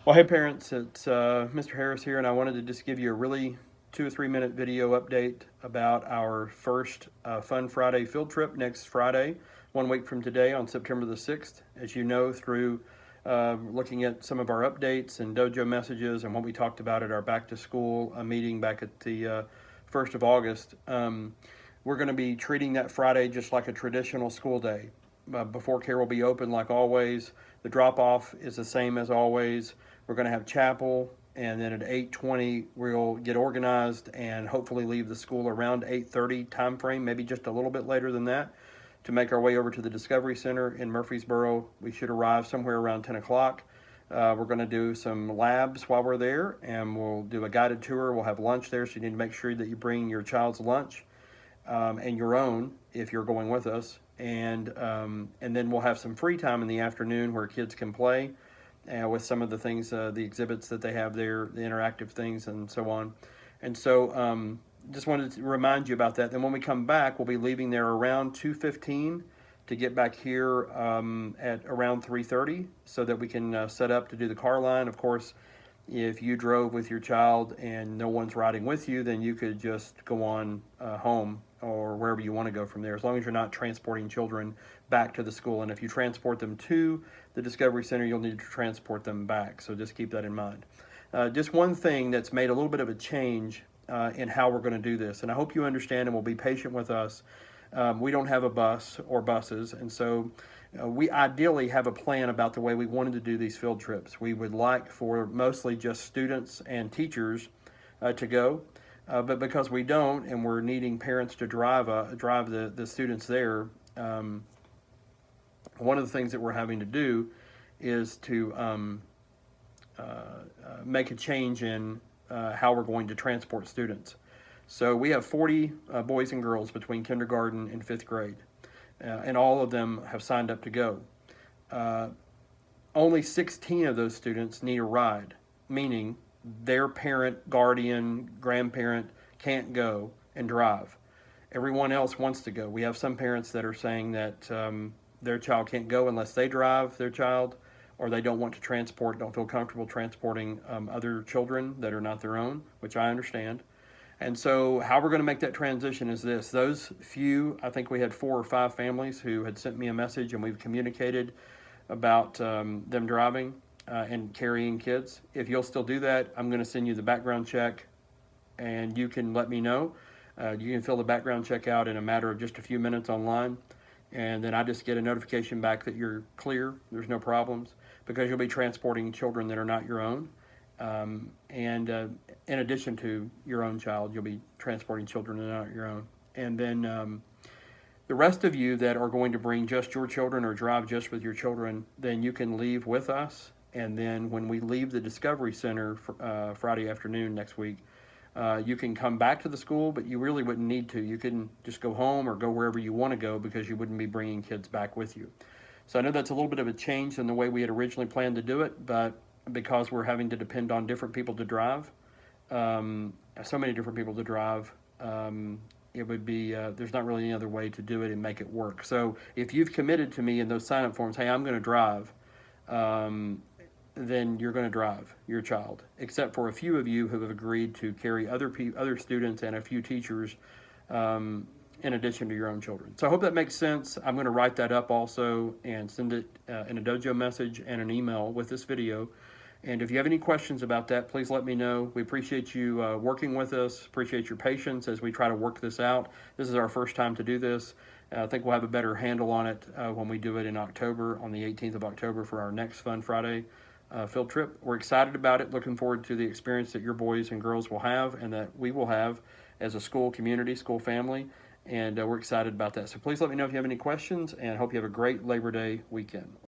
Well, hey parents, it's Mr. Harris here, and I wanted to just give you a really 2 or 3 minute video update about our first Fun Friday field trip next Friday, 1 week from today on September the 6th. As you know, through looking at some of our updates and dojo messages and what we talked about at our back to school meeting back at the 1st of August, we're going to be treating that Friday just like a traditional school day. Before care will be open like always. The drop off is the same as always. We're going to have chapel, and then at 8:20 we'll get organized and hopefully leave the school around 8:30 time frame, maybe just a little bit later than that, to make our way over to the Discovery Center in Murfreesboro. We should arrive somewhere around 10 o'clock. We're going to do some labs while we're there, and we'll do a guided tour. We'll have lunch there, so you need to make sure that you bring your child's lunch and your own if you're going with us. And then we'll have some free time in the afternoon where kids can play with some of the things, the exhibits that they have there, the interactive things, and so on. And so, just wanted to remind you about that. Then when we come back, we'll be leaving there around 2:15 to get back here at around 3:30, so that we can set up to do the car line. Of course, if you drove with your child and no one's riding with you, then you could just go on home or wherever you want to go from there, as long as you're not transporting children back to the school. And if you transport them to the Discovery Center, you'll need to transport them back. So just keep that in mind. Just one thing that's made a little bit of a change in how we're going to do this, and I hope you understand and will be patient with us. We don't have a bus or buses, and so we ideally have a plan about the way we wanted to do these field trips. We would like for mostly just students and teachers to go, but because we don't, and we're needing parents to drive the students there, one of the things that we're having to do is to make a change in how we're going to transport students. So we have 40 boys and girls between kindergarten and 5th grade, and all of them have signed up to go. Only 16 of those students need a ride, meaning their parent, guardian, grandparent can't go and drive. Everyone else wants to go. We have some parents that are saying that their child can't go unless they drive their child, or they don't want to transport, don't feel comfortable transporting other children that are not their own, which I understand. And so how we're going to make that transition is this. Those few, I think we had 4 or 5 families who had sent me a message, and we've communicated about them driving and carrying kids. If you'll still do that, I'm going to send you the background check, and you can let me know. You can fill the background check out in a matter of just a few minutes online, and then I just get a notification back that you're clear, there's no problems, because you'll be transporting children that are not your own. And in addition to your own child, you'll be transporting children that are not your own. And then the rest of you that are going to bring just your children or drive just with your children, then you can leave with us. And then when we leave the Discovery Center for, Friday afternoon next week, you can come back to the school, but you really wouldn't need to. You can just go home or go wherever you want to go, because you wouldn't be bringing kids back with you. So I know that's a little bit of a change in the way we had originally planned to do it, but because we're having to depend on different people to drive, so many different people to drive, it would be, there's not really any other way to do it and make it work. So if you've committed to me in those sign-up forms, hey, I'm going to drive, then you're going to drive your child, except for a few of you who have agreed to carry other students and a few teachers in addition to your own children. So I hope that makes sense. I'm going to write that up also and send it in a dojo message and an email with this video. And if you have any questions about that, please let me know. We appreciate you working with us, appreciate your patience as we try to work this out. This is our first time to do this. I think we'll have a better handle on it when we do it in October, on the 18th of October, for our next Fun Friday field trip. We're excited about it, looking forward to the experience that your boys and girls will have and that we will have as a school community, school family, and we're excited about that. So please let me know if you have any questions, and I hope you have a great Labor Day weekend.